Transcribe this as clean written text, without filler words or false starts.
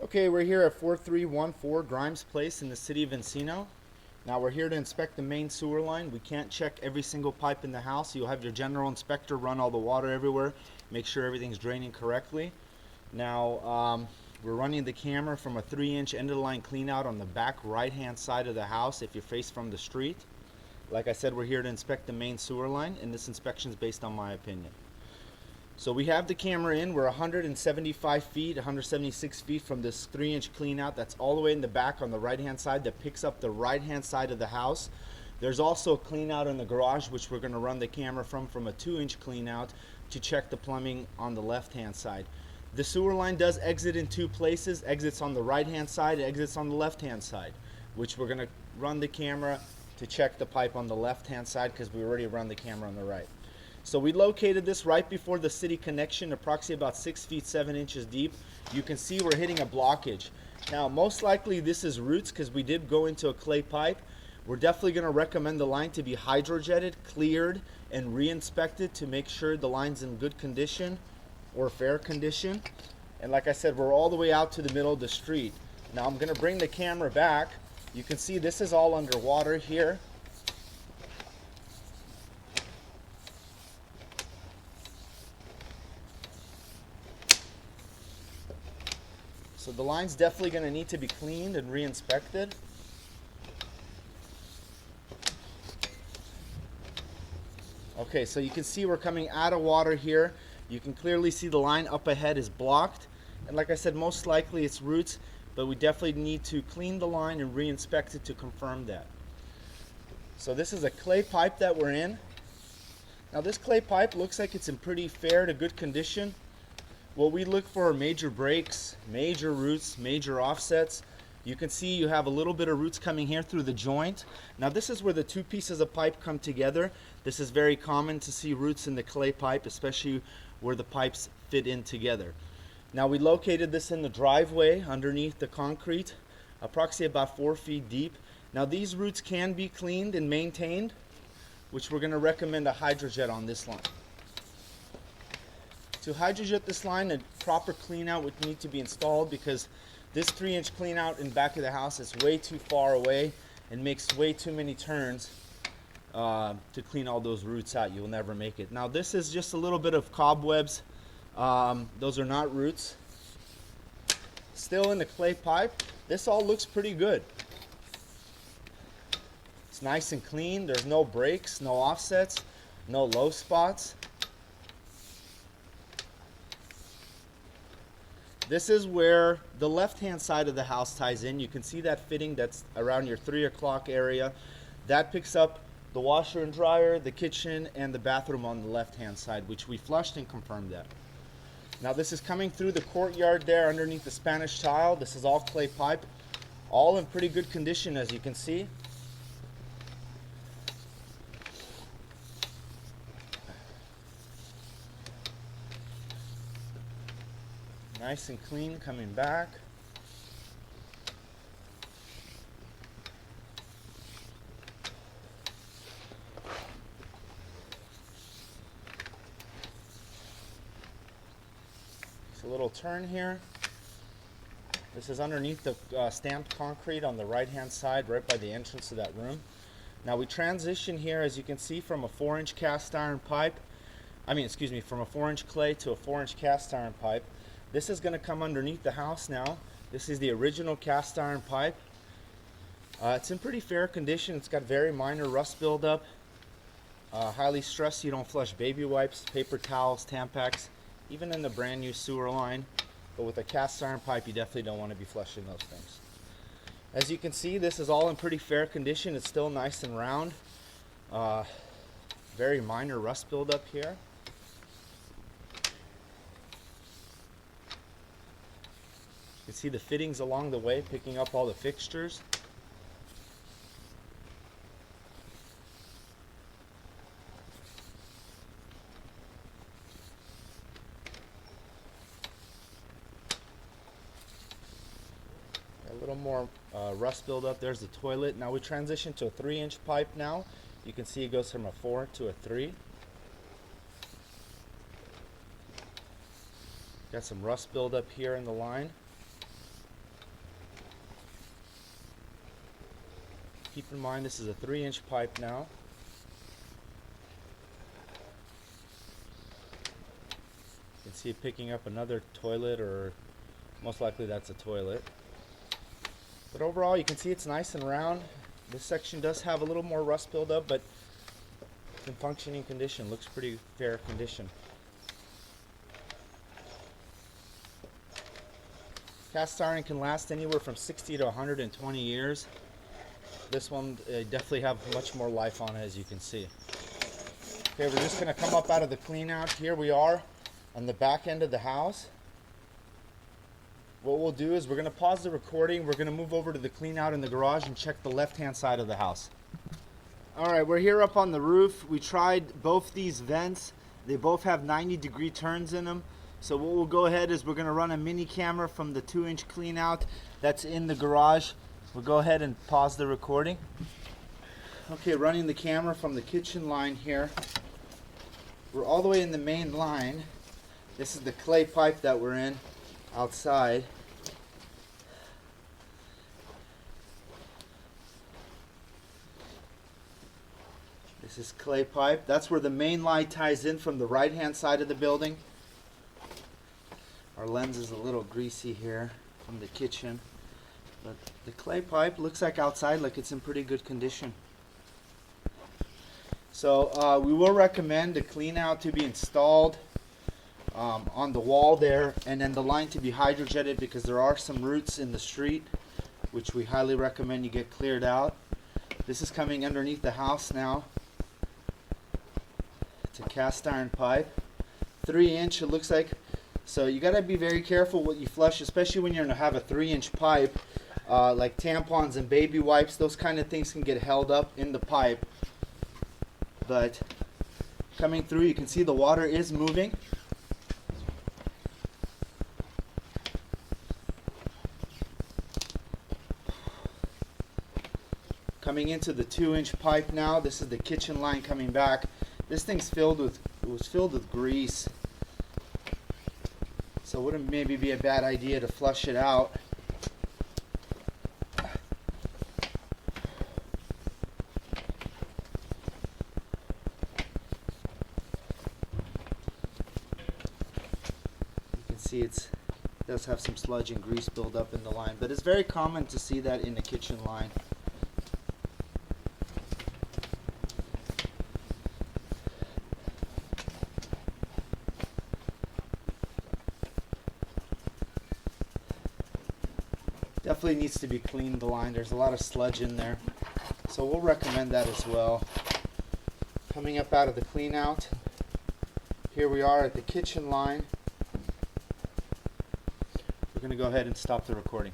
Okay, we're here at 4314 Grimes Place in the city of Encino. Now we're here to inspect the main sewer line. We can't check every single pipe in the house. You'll have your general inspector run all the water everywhere, make sure everything's draining correctly. Now we're running the camera from a 3-inch end of the line clean out on the back right hand side of the house if you're faced from the street. Like I said, we're here to inspect the main sewer line, and this inspection is based on my opinion. So we have the camera in. We're 175 feet, 176 feet from this 3-inch clean out that's all the way in the back on the right hand side that picks up the right hand side of the house. There's also a clean out in the garage which we're going to run the camera from a 2-inch clean out to check the plumbing on the left hand side. The sewer line does exit in 2 places, exits on the right hand side, exits on the left hand side, which we're going to run the camera to check the pipe on the left hand side because we already run the camera on the right. So we located this right before the city connection, approximately about 6 feet 7 inches deep. You can see we're hitting a blockage. Now most likely this is roots because we did go into a clay pipe. We're definitely going to recommend the line to be hydrojetted, cleared, and re-inspected to make sure the line's in good condition or fair condition. And like I said, we're all the way out to the middle of the street. Now I'm going to bring the camera back. You can see this is all underwater here. So the line's definitely going to need to be cleaned and re-inspected. Okay, so you can see we're coming out of water here. You can clearly see the line up ahead is blocked. And like I said, most likely it's roots, but we definitely need to clean the line and re-inspect it to confirm that. So this is a clay pipe that we're in. Now this clay pipe looks like it's in pretty fair to good condition. What we look for are major breaks, major roots, major offsets. You can see you have a little bit of roots coming here through the joint. Now this is where the 2 pieces of pipe come together. This is very common to see roots in the clay pipe, especially where the pipes fit in together. Now we located this in the driveway underneath the concrete, approximately about 4 feet deep. Now these roots can be cleaned and maintained, which we're going to recommend a hydrojet on this line. To hydrojet this line, a proper clean out would need to be installed because this 3-inch clean out in back of the house is way too far away and makes way too many turns to clean all those roots out. You'll never make it. Now this is just a little bit of cobwebs. Those are not roots. Still in the clay pipe. This all looks pretty good. It's nice and clean. There's no breaks, no offsets, no low spots. This is where the left-hand side of the house ties in. You can see that fitting that's around your 3 o'clock area. That picks up the washer and dryer, the kitchen, and the bathroom on the left-hand side, which we flushed and confirmed that. Now this is coming through the courtyard there underneath the Spanish tile. This is all clay pipe, all in pretty good condition as you can see. Nice and clean coming back. It's a little turn here. This is underneath the stamped concrete on the right hand side right by the entrance to that room. Now we transition here as you can see from a 4-inch cast iron pipe, from a 4-inch clay to a 4-inch cast iron pipe. This is going to come underneath the house now. This is the original cast iron pipe. It's in pretty fair condition. It's got very minor rust buildup. Highly stressed you don't flush baby wipes, paper towels, Tampax, even in the brand new sewer line. But with a cast iron pipe, you definitely don't want to be flushing those things. As you can see, this is all in pretty fair condition. It's still nice and round. Very minor rust buildup here. You can see the fittings along the way picking up all the fixtures. A little more rust buildup. There's the toilet. Now we transition to a 3-inch pipe now. You can see it goes from a 4 to a 3. Got some rust buildup here in the line. Keep in mind this is a 3-inch pipe now. You can see it picking up another toilet, or most likely that's a toilet. But overall you can see it's nice and round. This section does have a little more rust buildup, but it's in functioning condition. Looks pretty fair condition. Cast iron can last anywhere from 60 to 120 years. This one definitely have much more life on it, as you can see. Okay, we're just going to come up out of the clean out. Here we are on the back end of the house. What we'll do is we're going to pause the recording. We're going to move over to the clean out in the garage and check the left hand side of the house. Alright, we're here up on the roof. We tried both these vents. They both have 90-degree turns in them. So what we'll go ahead is we're going to run a mini camera from the 2-inch clean out that's in the garage. We'll go ahead and pause the recording. Okay, running the camera from the kitchen line here. We're all the way in the main line. This is the clay pipe that we're in outside. This is clay pipe. That's where the main line ties in from the right hand side of the building. Our lens is a little greasy here from the kitchen, but the clay pipe looks like outside like it's in pretty good condition. So we will recommend the clean out to be installed on the wall there, and then the line to be hydrojetted because there are some roots in the street, which we highly recommend you get cleared out. This is coming underneath the house now. It's a cast iron pipe, 3-inch it looks like. So you got to be very careful what you flush, especially when you're going to have a 3-inch pipe. Like tampons and baby wipes, those kind of things can get held up in the pipe. But coming through, you can see the water is moving. Coming into the 2-inch pipe now. This is the kitchen line coming back. This thing's it was filled with grease. So it wouldn't maybe be a bad idea to flush it out. You can see it does have some sludge and grease buildup in the line, but it's very common to see that in the kitchen line. Definitely needs to be cleaned, the line. There's a lot of sludge in there. So we'll recommend that as well. Coming up out of the clean out. Here we are at the kitchen line. We're going to go ahead and stop the recording.